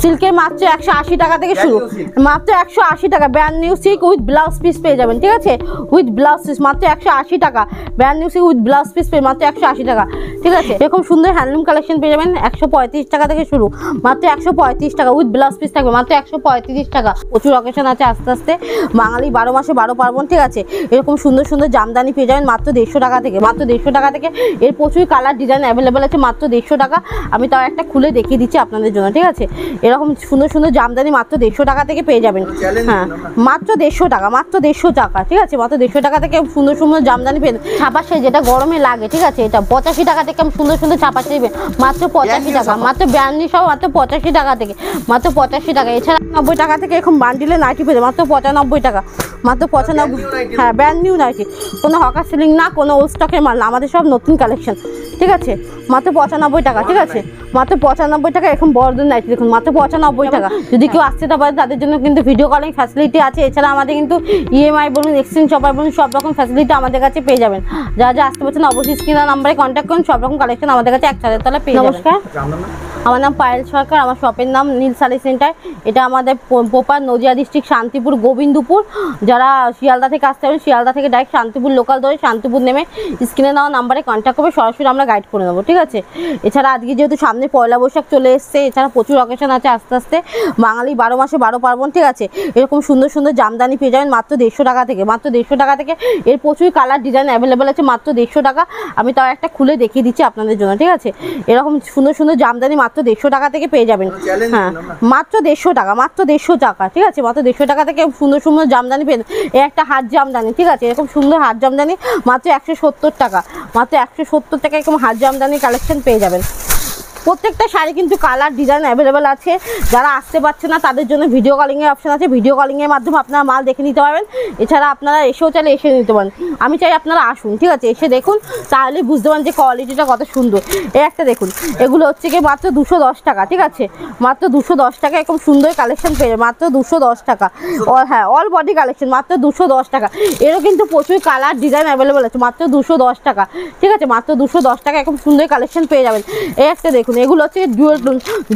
সিল্কের মাত্র 180 টাকা থেকে শুরু, মাত্র 180 টাকা। Brand new silk with blouse piece পেয়ে যাবেন, ঠিক আছে, উইথ ব্লাউজ পিস মাত্র 180 টাকা। Brand new silk with blouse piece পেয়ে মাত্র 180 টাকা, ঠিক আছে। এরকম সুন্দর হ্যান্ডলুম কালেকশন পেয়ে যাবেন 135 টাকা থেকে শুরু, মাত্র 135 টাকা উইথ ব্লাউজ পিস থাকবে মাত্র 135 টাকা। প্রচুর অকেশন আছে আস্তে আস্তে, বাঙালি 12 মাসে 12 পার্বণ, ঠিক আছে। এরকম সুন্দর সুন্দর জামদানি পেয়ে যাবেন মাত্র 150 টাকা থেকে, মাত্র 150 টাকা থেকে। এর প্রচুর কালার ডিজাইন অ্যাভেলেবেল আছে মাত্র 150 টাকা। আমি তাও একটা খুলে দেখিয়ে দিচ্ছি আপনাদের জন্য, ঠিক আছে। এরকম সুন্দর সুন্দর জামদানি মাত্র 150 টাকা থেকে পেয়ে যাবেন। হ্যাঁ, মাত্র 150 টাকা, মাত্র 150 টাকা, ঠিক আছে। মাত্র 150 টাকা থেকে সুন্দর সুন্দর জামদানি পেয়ে ছাপা শাড়ি, যেটা গরমে লাগে, ঠিক আছে। এটা 85 টাকা থেকে সুন্দর সুন্দর ছাপা শাড়ি মাত্র 85 টাকা, মাত্র ব্র্যান্ডি সব মাত্র 85 টাকা থেকে, মাত্র 85 টাকা। এছাড়া 90 টাকা থেকে এখন বান্ডিলে নাইটি পেয়ে মাত্র 95 টাকা, মাত্র 95। হ্যাঁ, ব্র্যান্ড নিউ নাইটি, কোনো হকার সিলিং না, কোনো ওল্ড স্টকের মাল না, আমাদের সব নতুন কালেকশন, ঠিক আছে। মাত্র 95 টাকা, ঠিক আছে, মাত্র 95 টাকা। এখন বড়দের নাইটি দেখুন মাত্র 95 টাকা। যদি কেউ আসতে না পারে তাদের জন্য কিন্তু ভিডিও কলিং ফ্যাসিলিটি আছে। এছাড়া আমাদের কিন্তু ইএমআই বলুন, এক্সচেঞ্জ অফার বলুন, সব রকম ফ্যাসিলিটি আমাদের কাছে পেয়ে যাবেন। যা যা আসতে পারছেন অবশ্যই স্ক্রিনের নাম্বারে কন্ট্যাক্ট করুন, সব রকম কালেকশন আমাদের কাছে এক ছাদের তলায় পেয়ে যাবেন। নমস্কার, আমার নাম পায়েল সরকার, আমার শপের নাম নীল শাড়ি সেন্টার। এটা আমাদের প্রপার নদিয়া ডিস্ট্রিক্ট, শান্তিপুর, গোবিন্দপুর। যারা শিয়ালদা থেকে আসতে পারেন, শিয়ালদা থেকে ডাইরেক্ট শান্তিপুর লোকাল ধরে শান্তিপুর নেমে স্ক্রিনে দেওয়া নাম্বারে কন্ট্যাক্ট করবে, সরাসরি আমরা গাইড করে নেবো, ঠিক আছে। এছাড়া আজকে যেহেতু সামনে পয়লা বৈশাখ চলে এসছে, এছাড়া প্রচুর অকেশন আছে আস্তে আস্তে, বাঙালি 12 মাসে 12 পার্বণ, ঠিক আছে। এরকম সুন্দর সুন্দর জামদানি পেয়ে যাবেন মাত্র 150 টাকা থেকে, মাত্র 150 টাকা থেকে। এর প্রচুর কালার ডিজাইন অ্যাভেলেবেল আছে মাত্র 150 টাকা। আমি তাও একটা খুলে দেখিয়ে দিচ্ছি আপনাদের জন্য, ঠিক আছে। এরকম সুন্দর সুন্দর জামদানি মাত্র 150 টাকা থেকে পেয়ে যাবেন। হ্যাঁ, মাত্র 150 টাকা, মাত্র 150 টাকা, ঠিক আছে। মাত্র 150 টাকা থেকে সুন্দর সুন্দর জামদানি পেয়ে এই একটা হাত জামদানি, ঠিক আছে। এরকম সুন্দর হাত জামদানি মাত্র 170 টাকা, মাত্র 170 টাকা এরকম হাত জামদানি কালেকশন পেয়ে যাবেন। প্রত্যেকটা শাড়ি কিন্তু কালার ডিজাইন অ্যাভেলেবেল আছে। যারা আসতে পারছে না তাদের জন্য ভিডিও কলিংয়ের অপশন আছে, ভিডিও কলিংয়ের মাধ্যমে আপনারা মাল দেখে নিতে পারবেন। এছাড়া আপনারা এসেও চাইলে এসে নিতে পারেন। আমি চাই আপনারা আসুন, ঠিক আছে, এসে দেখুন, তাহলে বুঝতে পারেন যে কোয়ালিটিটা কত সুন্দর। এই একটা দেখুন, এগুলো হচ্ছে কি মাত্র 210 টাকা, ঠিক আছে, মাত্র 210 টাকা এরকম সুন্দর কালেকশন পেয়ে যাবে মাত্র 210 টাকা। হ্যাঁ, অল বডি কালেকশন মাত্র 210 টাকা। এরও কিন্তু প্রচুর কালার ডিজাইন অ্যাভেলেবেল আছে মাত্র 210 টাকা, ঠিক আছে, মাত্র 210 টাকা এরকম সুন্দর কালেকশন পেয়ে যাবেন। এই একটা দেখুন, এগুলো হচ্ছে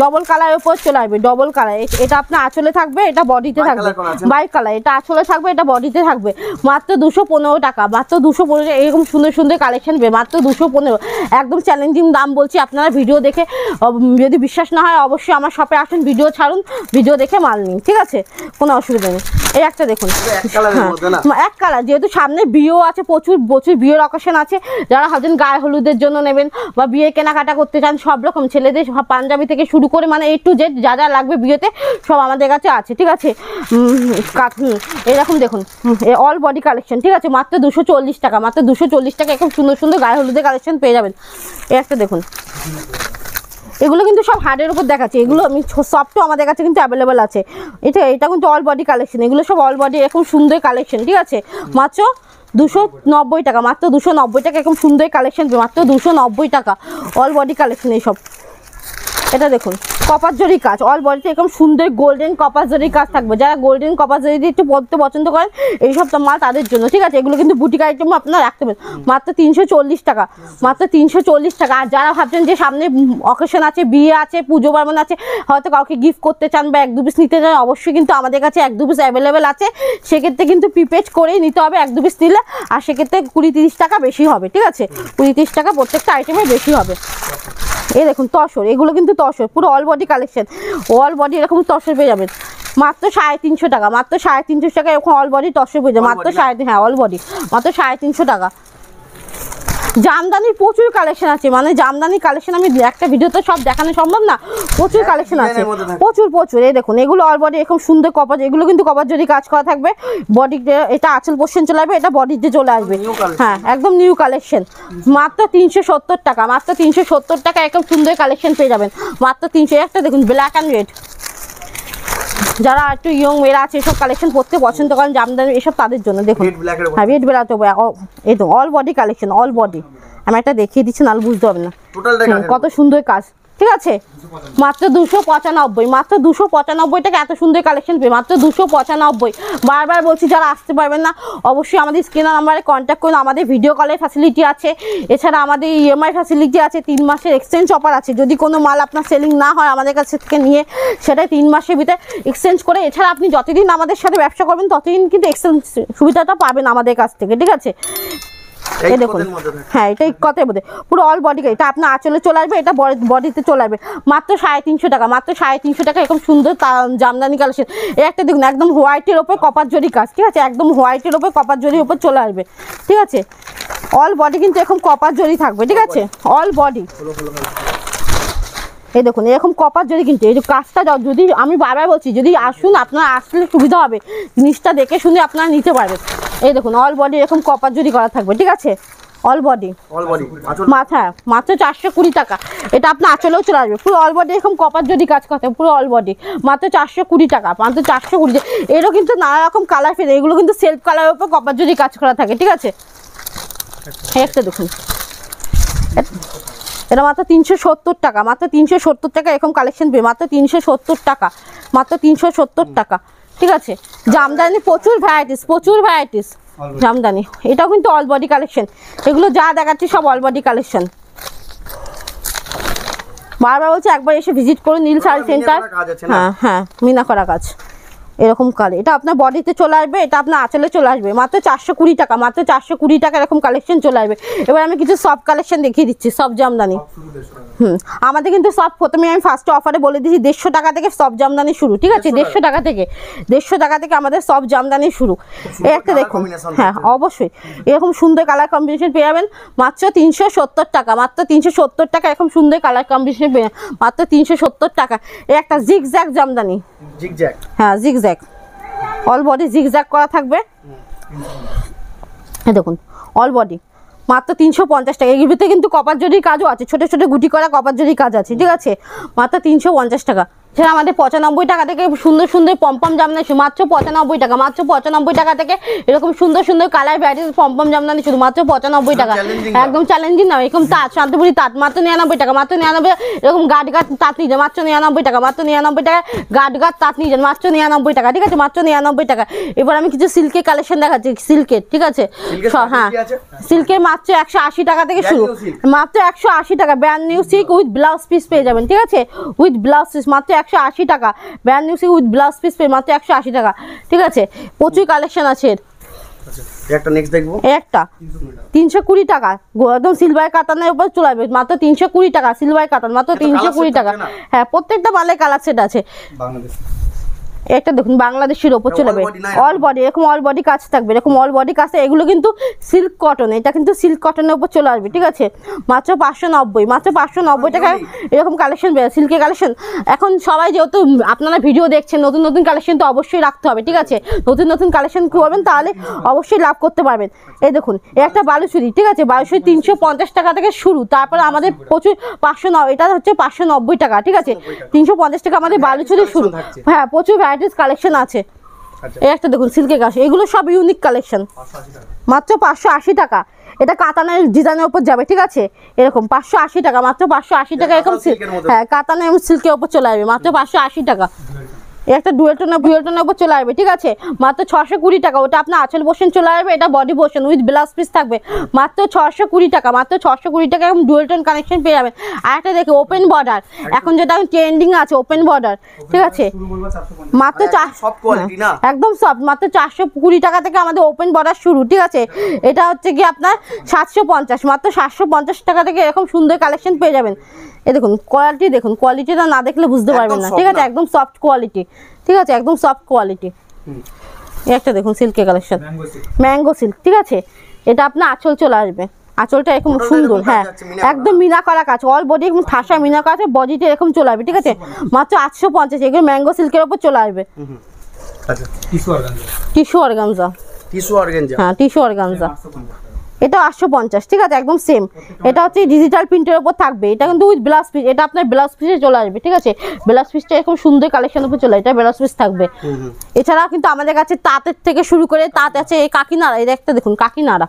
ডবল কালারের উপর চলে আসবে, ডবল কালার। এটা আপনার আঁচলে থাকবে, এটা বডিতে থাকবে, বাই কালার, এটা আঁচলে থাকবে, এটা বডিতে থাকবে, মাত্র 215 টাকা, মাত্র 215। এরকম সুন্দর সুন্দর কালেকশন পেয়ে মাত্র 215, একদম চ্যালেঞ্জিং দাম বলছি। আপনারা ভিডিও দেখে যদি বিশ্বাস না হয় অবশ্যই আমার শপে আসুন, ভিডিও ছাড়ুন, ভিডিও দেখে মাল নিন, ঠিক আছে, কোনো অসুবিধা নেই। এই একটা দেখুন, এক কালার, যেহেতু সামনে বিয়েও আছে, প্রচুর প্রচুর বিয়ের অকেশন আছে। যারা ভাবছেন গায়ে হলুদের জন্য নেবেন বা বিয়ে কেনাকাটা করতে চান, সব রকম ছেলেদের পাঞ্জাবি থেকে শুরু করে মানে A to Z যা যা লাগবে বিয়েতে সব আমাদের কাছে আছে, ঠিক আছে। এরকম দেখুন, অল বডি কালেকশন, ঠিক আছে, মাত্র 240 টাকা, মাত্র 240 টাকা এরকম সুন্দর সুন্দর গায়ে হলুদের কালেকশন পেয়ে যাবেন। এই একটা দেখুন, এগুলো কিন্তু সব হার্ডের উপর দেখাচ্ছে, এগুলো আমি সফটও আমাদের কাছে কিন্তু অ্যাভেলেবেল আছে। এটা কিন্তু অল বডি কালেকশন, এগুলো সব অল বডি এরকম সুন্দর কালেকশন, ঠিক আছে, মাত্র 290 টাকা, মাত্র 290 টাকা এরকম সুন্দর কালেকশন, মাত্র 290 টাকা অল বডি কালেকশন। এইসব এটা দেখুন, কপার জরি কাজ, অল বডিতে এরকম সুন্দর গোল্ডেন কপার জরি কাজ থাকবে। যারা গোল্ডেন কপার জরি দিয়ে একটু পরতে পছন্দ করেন এইসব মাল তাদের জন্য, ঠিক আছে। এগুলো কিন্তু বুটিক আইটেম আপনারা রাখতে পারেন মাত্র 340 টাকা, মাত্র 340 টাকা। আর যারা ভাবছেন যে সামনে অকেশন আছে, বিয়ে আছে, পুজো পার্বণ আছে, হয়তো কাউকে গিফট করতে চান বা 1-2 পিস নিতে চান, অবশ্যই কিন্তু আমাদের কাছে 1-2 পিস অ্যাভেলেবেল আছে। সেক্ষেত্রে কিন্তু প্রিপেড করেই নিতে হবে 1-2 পিস নিলে, আর সেক্ষেত্রে 20-30 টাকা বেশি হবে, ঠিক আছে, 20-30 টাকা প্রত্যেকটা আইটেমে বেশি হবে। এই দেখুন তসর, এগুলো কিন্তু তসর, পুরো all body collection, all body এরকম তসর পেয়ে যাবেন মাত্র 350 টাকা, মাত্র 350 টাকা এরকম অল বডি তসর পেয়ে যাবে মাত্র 350, হ্যাঁ অল বডি মাত্র 350 টাকা। জামদানির প্রচুর কালেকশন আছে, মানে জামদানি কালেকশন আমি একটা ভিডিওতে সব দেখানো সম্ভব না, প্রচুর কালেকশন আছে, প্রচুর প্রচুর। এই দেখুন, এগুলো অল বডি এরকম সুন্দর কপার, এগুলো কিন্তু কপার জরি কাজ করা থাকবে, বডিতে এটা আঁচল পোর্শন চলে আসবে, এটা বডিতে চলে আসবে, হ্যাঁ একদম নিউ কালেকশন, মাত্র 370 টাকা, মাত্র 370 টাকা এরকম সুন্দর কালেকশন পেয়ে যাবেন মাত্র 300। একটা দেখুন ব্ল্যাক অ্যান্ড রেড, যারা একটু ইয়ং মেয়েরা আছে এসব কালেকশন পরতে পছন্দ করেন, জামদানি এসব তাদের জন্য দেখুন, হ্যাঁ রেড বেলাতে এই তো all body collection, all body. আমি একটা দেখিয়ে দিচ্ছি, নাহলে বুঝতে হবে না কত সুন্দর কাজ, ঠিক আছে মাত্র 295, মাত্র 295 টাকা এত সুন্দর কালেকশন পেয়ে মাত্র 295। বারবার বলছি যারা আসতে পারবেন না অবশ্যই আমাদের স্ক্রিনের নাম্বারে কন্ট্যাক্ট করুন। আমাদের ভিডিও কলের ফ্যাসিলিটি আছে, এছাড়া আমাদের ইএমআই ফ্যাসিলিটি আছে, 3 মাসের এক্সচেঞ্জ অফার আছে। যদি কোনো মাল আপনার সেলিং না হয় আমাদের কাছ থেকে নিয়ে সেটা 3 মাসের ভিতরে এক্সচেঞ্জ করে, এছাড়া আপনি যতদিন আমাদের সাথে ব্যবসা করবেন ততদিন কিন্তু এক্সচেঞ্জ সুবিধাটা পাবেন আমাদের কাছ থেকে, ঠিক আছে। এই দেখুন হ্যাঁ এটা কথাই বলতে পুরো অল বডি, এটা আপনার আঁচলে চলে আসবে, এটা বডিতে চলে আসবে মাত্র 350 টাকা, মাত্র 350 টাকা। এরকম সুন্দর জামদানি কালেকশন। এই একটা দেখুন একদম হোয়াইটের ওপর কপার জরি কাজ, ঠিক আছে, একদম হোয়াইটের ওপর কপার জরির ওপর চলে আসবে, ঠিক আছে। অল বডি কিন্তু এরকম কপার জরি থাকবে, ঠিক আছে, অল বডি। এই দেখুন এরকম কপার জরি কিন্তু এই যে কাজটা যদি আমি বারবার বলছি যদি আসুন আপনারা আসলে সুবিধা হবে, জিনিসটা দেখে শুনে আপনারা নিতে পারবেন। এই দেখুন অল বডি এরকম কপার জরি করা থাকবে, ঠিক আছে, অল বডি মাথা মাত্র 420 টাকা। এটা আপনার আঁচলেও চলে আসবে, পুরো অল বডি এরকম কপার জরি কাজ করতে হবে, পুরো অল বডি মাত্র 420 টাকা, মাত্র 420। এরও কিন্তু নানা রকম কালার ফেলে, এগুলো কিন্তু সেলফ কালারের উপর কপার জরি কাজ করা থাকে, ঠিক আছে। একটা দেখুন এটা মাত্র 370 টাকা, মাত্র 370 টাকা এরকম কালেকশন পেয়ে মাত্র 370 টাকা, মাত্র 370 টাকা, ঠিক আছে। জামদানি প্রচুর ভ্যারাইটিস জামদানি, এটাও কিন্তু অল বডি কালেকশন। এগুলো যা দেখাচ্ছি সব অল বডি কালেকশন। বারবার বলছি একবার এসে ভিজিট করুন নীল শাড়ি সেন্টার। হ্যাঁ মিনা করা কাজ এরকম কালে, এটা আপনার বডিতে চলে আসবে, এটা আপনার আঁচলে চলে আসবে মাত্র 420 টাকা, মাত্র 420 টাকা এরকম কালেকশন চলে আসবে। এবার আমি কিছু সব কালেকশন দেখিয়ে দিচ্ছি, সব জামদানি। আমাদের কিন্তু সব প্রথমে আমি ফার্স্টে অফারে বলে দিচ্ছি 150 টাকা থেকে সব জামদানি শুরু, ঠিক আছে, 150 টাকা থেকে, 150 টাকা থেকে আমাদের সব জামদানি শুরু। এই একটা দেখুন হ্যাঁ অবশ্যই এরকম সুন্দর কালার কম্বিনেশন পেয়ে যাবেন মাত্র 370 টাকা, মাত্র 370 টাকা এরকম সুন্দর কালার কম্বিনেশন পেয়ে মাত্র 370 টাকা। এই একটা জিগজ্যাগ জামদানি, হ্যাঁ জিগজ্যাগ অল বডি জিগজ্যাগ করা থাকবে। এই দেখুন অল বডি মাত্র 350 টাকা। এর ভিতরে কিন্তু কপার জরির কাজও আছে, ছোট ছোট গুটি করা কপার জরির কাজ আছে, ঠিক আছে, মাত্র 350 টাকা। সেটা আমাদের 95 টাকা থেকে সুন্দর সুন্দর পম্পম জামদানি শুরু মাত্র 95 টাকা, মাত্র 95 টাকা থেকে এরকম সুন্দর সুন্দর কালার ভ্যারাইটিস পম্পম জামদানি শুরু মাত্র 95 টাকা। একদম চ্যালেঞ্জিং না, এরকম তাঁত শান্তিপুরি তাঁত মাত্র 99 টাকা, মাত্র 99। এরকম গাট তাঁত নিয়ে যান মাত্র 99 টাকা, মাত্র 99 টাকা। গাট তাঁত নিয়ে যান মাত্র 99 টাকা, ঠিক আছে, মাত্র 99 টাকা। এবার আমি কিছু সিল্কের কালেকশন দেখাচ্ছি, সিল্কের, ঠিক আছে, হ্যাঁ সিল্কের মাত্র 180 টাকা থেকে শুরু, মাত্র 180 টাকা। Brand new silk with blouse piece পেয়ে যাবেন, ঠিক আছে, উইথ ব্লাউজ পিস মাত্র 180 টাকা। Brand new silk with blouse piece পেয়ে মাত্র 180 টাকা, ঠিক আছে। প্রচুর কালেকশন আছে। একটা নেক্সট দেখবো, একটা 320 টাকা একদম সিলভার কাতানের উপর চলে আসবে মাত্র 320 টাকা, সিলভার কাতান মাত্র 320 টাকা। হ্যাঁ প্রত্যেকটা মালের কালার সেট আছে। বাংলাদেশ একটা দেখুন বাংলাদেশের ওপর চলে যাবে অল বডি, এরকম অল বডি কাজ থাকবে, এরকম অল বডি কাজ। এগুলো কিন্তু সিল্ক কটন, এটা কিন্তু সিল্ক কটনের উপর চলে আসবে, ঠিক আছে, মাত্র 590, মাত্র 590 টাকা এরকম কালেকশন বেরোয় সিল্কের কালেকশন। এখন সবাই যেহেতু আপনারা ভিডিও দেখছেন, নতুন নতুন কালেকশন তো অবশ্যই রাখতে হবে, ঠিক আছে, নতুন নতুন কালেকশন করবেন তাহলে অবশ্যই লাভ করতে পারবেন। এই দেখুন একটা বালুচুরি, ঠিক আছে, বালুচুরি 350 টাকা থেকে শুরু, তারপরে আমাদের প্রচুর 590, এটা হচ্ছে 590 টাকা, ঠিক আছে, 350 টাকা আমাদের বালুচুরি শুরু। হ্যাঁ প্রচুর কালেকশন আছে। এই একটা দেখুন সিল্কের কাজ, এগুলো সব ইউনিক কালেকশন মাত্র 580 টাকা। এটা কাতানের ডিজাইনের উপর যাবে, ঠিক আছে, এরকম 580 টাকা, মাত্র 580 টাকা এরকম সিল্ক, হ্যাঁ কাতানের সিল্কের উপর চলে আসবে মাত্র 580 টাকা। একটা ডুয়েলটনের উপর চলে আসবে, ঠিক আছে, মাত্র 620 টাকা। ওটা আপনার আঁচল পোর্শন চলে আসবে, এটা body portion with blouse piece থাকবে মাত্র 620 টাকা, মাত্র 620 টাকা এরকম ডুয়েলটন কানেকশন পেয়ে যাবেন। আর একটা দেখে ওপেন বর্ডার, এখন যেটা ট্রেন্ডিং আছে ওপেন বর্ডার, ঠিক আছে, মাত্র একদম সব মাত্র 420 টাকা থেকে আমাদের ওপেন বর্ডার শুরু, ঠিক আছে। এটা হচ্ছে কি আপনার 750, মাত্র 750 টাকা থেকে এরকম সুন্দর কালেকশন পেয়ে যাবেন। এই দেখুন কোয়ালিটি, দেখুন কোয়ালিটিটা না দেখলে বুঝতে পারবেন না, ঠিক আছে, একদম সফট কোয়ালিটি, ঠিক আছে, একদম সফট কোয়ালিটি। একটা দেখুন সিল্কের কালেকশন ম্যাঙ্গো সিল্ক, ঠিক আছে, এটা আপনার আঁচল চলে আসবে, আঁচলটা এরকম সুন্দর, হ্যাঁ একদম মিনা করা কাজ, অল বডি এরকম ঠাসা মিনা করা আছে, বডিটা এরকম চলে আসবে, ঠিক আছে, মাত্র 850। এগুলো ম্যাঙ্গো সিল্কের উপর চলে আসবে। টিস্যু অর্গানজা, হ্যাঁ টিস্যু অর্গানজা এটা 850, ঠিক আছে, একদম সেম। এটা হচ্ছে ডিজিটাল প্রিন্টের উপর থাকবে, এটা কিন্তু উইথ ব্লাউজ পিস, এটা আপনার ব্লাউজ পিসে চলে আসবে, ঠিক আছে। ব্লাউজ পিসটা এরকম সুন্দর কালেকশনের উপর চলে, এটা ব্লাউজ পিস থাকবে। এছাড়া কিন্তু আমাদের কাছে তাঁতের থেকে শুরু করে তাঁত আছে, এই কাকিনাড়া, এই একটা দেখুন কাকিনাড়া,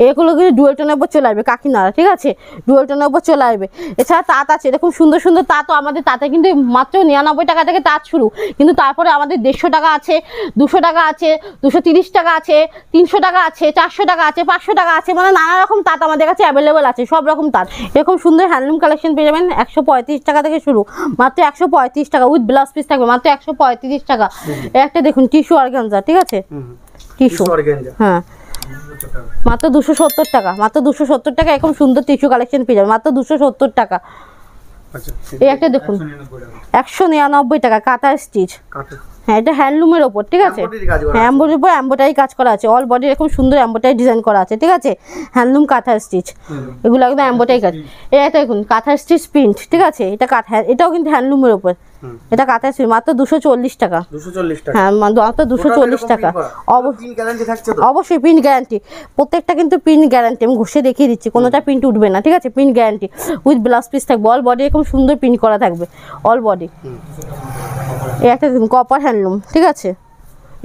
এগুলো কিন্তু ডুয়েল টোনের উপর চলে আসবে, কাকিনাড়া, ঠিক আছে, ডুয়েল টোনের উপর চলে আসবে। এছাড়া তাঁত আছে, এরকম সুন্দর সুন্দর তাঁতও আমাদের, তাতে কিন্তু মাত্র 99 টাকা থেকে তাঁত শুরু, কিন্তু তারপরে আমাদের 150 টাকা আছে, 200 টাকা আছে, 230 টাকা আছে, 300 টাকা আছে, 400 টাকা আছে, 500 টাকা আছে, মানে নানা রকম তাঁত আমাদের কাছে অ্যাভেলেবেল আছে, সব রকম তাঁত। এরকম সুন্দর হ্যান্ডলুম কালেকশন পেয়ে যাবেন 135 টাকা থেকে শুরু, মাত্র 135 টাকা, উইথ ব্লাউজ পিস থাকবে মাত্র 135 টাকা। একটা দেখুন টিস্যু অর্গানজা, ঠিক আছে, টিস্যু, হ্যাঁ, মাত্র 270 টাকা, মাত্র 270 টাকা, এরকম সুন্দর টিস্যু কালেকশন পেয়ে যাবেন মাত্র 270 টাকা। এই একটা দেখুন 199 টাকা, কাঁথা স্টিচ, হ্যাঁ, এটা হ্যান্ডলুমের ওপর, ঠিক আছে, হ্যাঁ, এমব্রয়ডারির উপর এমব্রয়ডারি কাজ করা আছে, অল বডি এরকম সুন্দর এমব্রয়ডারি ডিজাইন করা আছে, ঠিক আছে, হ্যান্ডলুম কাঁথা স্টিচ, এগুলো একদম এমব্রয়ডারি কাজ। এটা দেখুন কাঁথা স্টিচ প্রিন্ট, ঠিক আছে, এটা কাঁথা, এটাও কিন্তু হ্যান্ডলুমের ওপর, এটা কাঁথা স্টিচ মাত্র 240 টাকা, 240 টাকা, হ্যাঁ, মাত্র 240 টাকা। অবশ্যই প্রিন্ট গ্যারান্টি, প্রত্যেকটা কিন্তু প্রিন্ট গ্যারান্টি, আমি ঘষে দেখিয়ে দিচ্ছি, কোনোটা প্রিন্ট উঠবে না, ঠিক আছে, print guarantee, with blouse piece থাকবে, অল বডি এরকম সুন্দর প্রিন্ট করা থাকবে, অল বডি। এই একটা দেখুন কপার হ্যান্ডলুম, ঠিক আছে,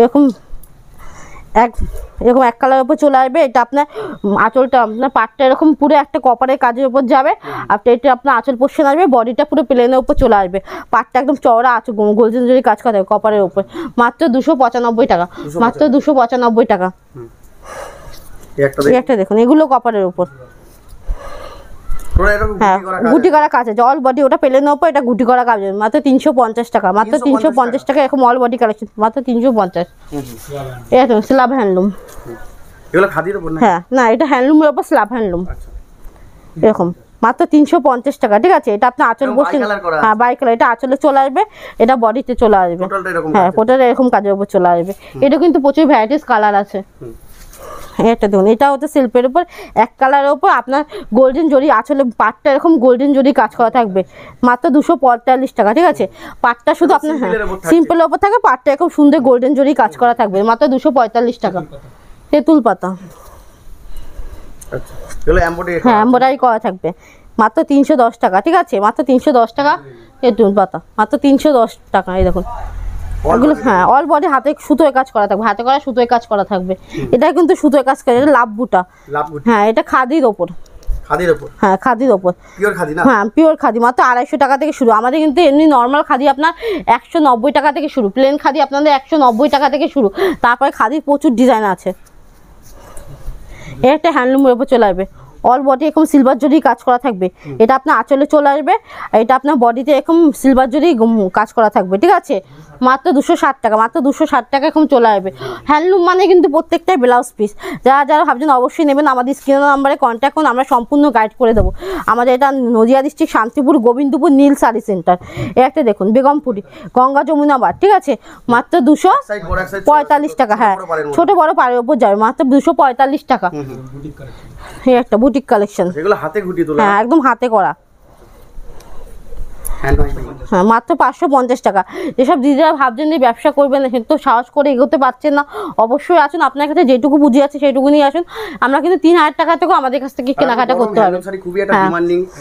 এরকম এরকম এক কালারের উপর চলে আসবে, এটা আপনার আঁচলটা, আপনার পাটটা এরকম পুরো একটা কপারের কাজের উপর যাবে, আপনার এটা আপনার আঁচল পোর্শন আসবে, বডিটা পুরো প্লেনের উপর চলে আসবে, পাটটা একদম চওড়া আঁচল গোল্ডেন জরি কাজ করা হবে কপারের উপর, মাত্র 295 টাকা, মাত্র 295 টাকা। একটা দেখুন এগুলো কপারের উপর, হ্যাঁ, গুটি করা কাজ আছে, অল বডি, ওটা প্লেনের উপর, এটা গুটি করা কাজ, মাত্র 350 টাকা, মাত্র 350 টাকা, এরকম অল বডি কালেকশন মাত্র 350। এই দেখুন স্ল্যাব হ্যান্ডলুম, এগুলো খাদির উপর না, হ্যাঁ, না, এটা হ্যান্ডলুমের উপর স্ল্যাব হ্যান্ডলুম, এরকম মাত্র 350 টাকা, ঠিক আছে, এটা আপনার আঁচল বসে, হ্যাঁ, বাই কালার, এটা আঁচলে চলে আসবে, এটা বডিতে চলে আসবে, হ্যাঁ, পোটাটা এরকম কাজের উপর চলে আসবে। এটা কিন্তু প্রচুর ভ্যারাইটিস কালার আছে। এটা দেখুন, এটা হচ্ছে সিল্পের উপর, এক কালারের উপর আপনার গোল্ডেন জরি, আঁচলে পাটটা এরকম গোল্ডেন জরি কাজ করা থাকবে, মাত্র 245 টাকা, ঠিক আছে, পাটটা শুধু আপনার, হ্যাঁ, সিম্পলের উপর থাকে, পাটটা এরকম সুন্দর গোল্ডেন জরি কাজ করা থাকবে, মাত্র 245 টাকা। তেঁতুল পাতা, হ্যাঁ, এমব্রয়ডারি করা থাকবে, মাত্র 310 টাকা, ঠিক আছে, মাত্র 310 টাকা। তেঁতুল পাতা মাত্র 310 টাকা। এই দেখুন এগুলো, হ্যাঁ, অল বডি হাতে সুতোয় কাজ করা থাকবে, হাতে করা সুতোয় কাজ করা থাকবে, এটা কিন্তু সুতোয় কাজ করে, এটা লাভ বুটা, হ্যাঁ, এটা খাদির ওপর, হ্যাঁ, খাদির ওপর, হ্যাঁ, পিওর খাদি, মাত্র 250 টাকা থেকে শুরু। আমাদের কিন্তু এমনি নর্মাল খাদি আপনার 190 টাকা থেকে শুরু, প্লেন খাদি আপনাদের 190 টাকা থেকে শুরু, তারপরে খাদির প্রচুর ডিজাইন আছে। একটা হ্যান্ডলুমের উপর চলে আসবে, অল বডি এরকম সিলভার জরি কাজ করা থাকবে, এটা আপনার আঁচলে চলে আসবে, এটা আপনার বডিতে এরকম সিলভার জরি কাজ করা থাকবে, ঠিক আছে, মাত্র 260 টাকা, মাত্র 260 টাকা এরকম চলে আসবে। হ্যান্ডলুম মানে কিন্তু প্রত্যেকটাই ব্লাউজ পিস, যারা যারা ভাবছেন অবশ্যই নেবেন, আমাদের স্ক্রিনের নাম্বারে কন্ট্যাক্ট করুন, আমরা সম্পূর্ণ গাইড করে দেবো। আমাদের এটা নদিয়া ডিস্ট্রিক্ট শান্তিপুর গোবিন্দপুর নীল শাড়ি সেন্টার। একটা দেখুন বেগমপুরি, গঙ্গা যমুনা বার, ঠিক আছে, মাত্র 245 টাকা, হ্যাঁ, ছোট বড় পাড়ের উপর যাবে, মাত্র 245 টাকা। এই একটা বুটিক কালেকশন, হ্যাঁ, একদম হাতে করা, হ্যাঁ, মাত্র 550 টাকা। যেসব দিদিরা ভাবছেন যে ব্যবসা করবেন না, কিন্তু সাহস করে এগোতে পারছেন না, অবশ্যই আসুন, আপনার কাছে যেটুকু বুঝে আছে সেইটুকু নিয়ে আসুন। আমরা কিন্তু 3000 টাকা থেকেও আমাদের কাছ থেকে কেনাকাটা করতে হবে, হ্যাঁ,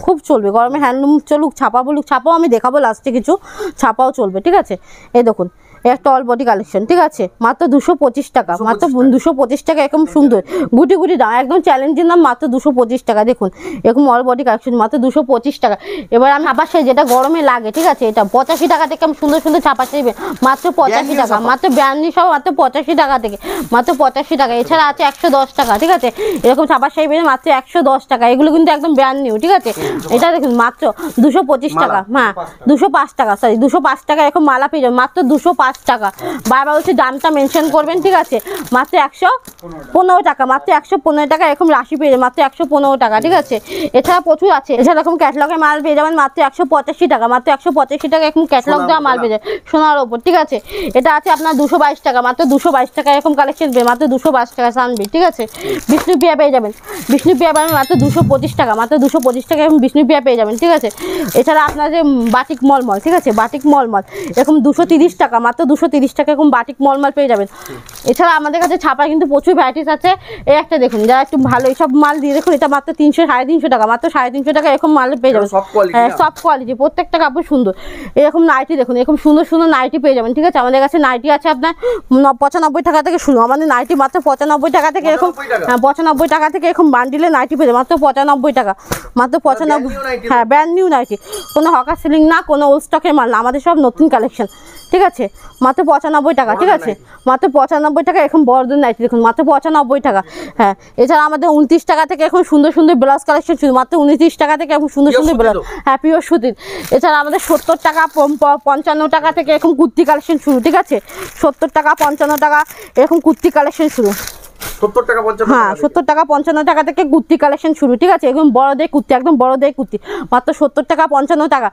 খুব চলবে গরমে হ্যান্ডলুম, চলুক, ছাপা বলুক, ছাপাও আমি দেখাবো লাস্টে, কিছু ছাপাও চলবে, ঠিক আছে। এই দেখুন একটা অল বডি কালেকশন, ঠিক আছে, মাত্র 225 টাকা, মাত্র 225 টাকা, এরকম সুন্দর গুটি গুটি দাম, একদম চ্যালেঞ্জের নাম, মাত্র 225 টাকা। দেখুন এরকম অল বডি কালেকশন মাত্র 225 টাকা। এবার আমি ছাপা শাড়ি যেটা গরমে লাগে, ঠিক আছে, এটা 85 টাকা থেকে আমি সুন্দর সুন্দর ছাপা শাড়ি, মাত্র 85 টাকা, মাত্র ব্র্যান্ডি সব মাত্র 85 টাকা থেকে, মাত্র 85 টাকা। এছাড়া আছে 110 টাকা, ঠিক আছে, এরকম ছাপা শাড়ি পেয়ে মাত্র 110 টাকা, এগুলো কিন্তু একদম ব্র্যান্ড নিউ, ঠিক আছে। এটা দেখুন মাত্র 225 টাকা, হ্যাঁ, 205 টাকা, সরি 205 টাকা, এরকম মালা পেয়ে যাবেন মাত্র 205 টাকা। বারবার হচ্ছে দামটা মেনশন করবেন, ঠিক আছে, মাত্র 115 টাকা, মাত্র 115 টাকা, এরকম রাশি পেয়ে যাবেন মাত্র 115 টাকা, ঠিক আছে। এছাড়া প্রচুর আছে, এছাড়া এরকম ক্যাটালগের মাল পেয়ে যাবেন মাত্র 185 টাকা, মাত্র 185 টাকা এরকম ক্যাটালগ দেওয়া মাল পেয়ে যায় সোনার ওপর, ঠিক আছে। এটা আছে আপনার 222 টাকা, মাত্র 222 টাকা এরকম কালেকশন পেয়ে মাত্র 222 টাকা সানবি, ঠিক আছে। বিষ্ণুপ্রিয়া পেয়ে যাবেন, বিষ্ণুপ্রিয়া পাবেন মাত্র 225 টাকা, মাত্র 225 টাকা এরকম বিষ্ণুপ্রিয়া পেয়ে যাবেন, ঠিক আছে। এছাড়া আপনার যে বাটিক মলমল, ঠিক আছে, বাটিক মলমল এরকম 230 টাকা, মাত্র 230 টাকা এরকম বাটিক মলমল পেয়ে যাবেন। এছাড়া আমাদের কাছে ছাপা কিন্তু প্রচুর ভ্যারাইটিস আছে। এই একটা দেখুন, যারা একটু ভালো এইসব মাল দিয়ে দেখুন, এটা মাত্র 300 350 টাকা, মাত্র 350 টাকা এরকম মাল পেয়ে যাবেন। হ্যাঁ, সব কোয়ালিটি, প্রত্যেকটা কাপড় সুন্দর। এরকম নাইটি দেখুন, এরকম সুন্দর সুন্দর নাইটি পেয়ে যাবেন, ঠিক আছে। আমাদের কাছে নাইটি আছে আপনার 95 টাকা থেকে শুরু, আমাদের নাইটি মাত্র 95 টাকা থেকে এরকম, হ্যাঁ 95 টাকা থেকে এরকম বান্ডিলে নাইটি পেয়ে যাবেন মাত্র 95 টাকা, মাত্র 95। হ্যাঁ, ব্র্যান্ড নিউ নাইটি, কোনো হকার সিলিং না, কোনো ওল্ড স্টকের মাল না, আমাদের সব নতুন কালেকশন, ঠিক আছে। মাত্র 95 টাকা, ঠিক আছে, মাত্র 95 টাকা এরকম বড়দের নাইটি দেখুন, মাত্র 95 টাকা। হ্যাঁ, এছাড়া আমাদের 29 টাকা থেকে এখন সুন্দর সুন্দর ব্লাউজ কালেকশন শুরু, মাত্র 29 টাকা থেকে এখন সুন্দর সুন্দর ব্লাউজ, হ্যাঁ পিওর সুতির। এছাড়া আমাদের 70 টাকা 55 টাকা থেকে এরকম কুর্তি কালেকশন শুরু, ঠিক আছে। 70 টাকা 55 টাকা এরকম কুর্তি কালেকশন শুরু। 70 টাকা 55 হ্যাঁ, 70 টাকা 55 টাকা থেকে কুর্তি কালেকশন শুরু, ঠিক আছে। একদম বড়দের কুর্তি, একদম বড়দের কুর্তি মাত্র 70 টাকা 55 টাকা।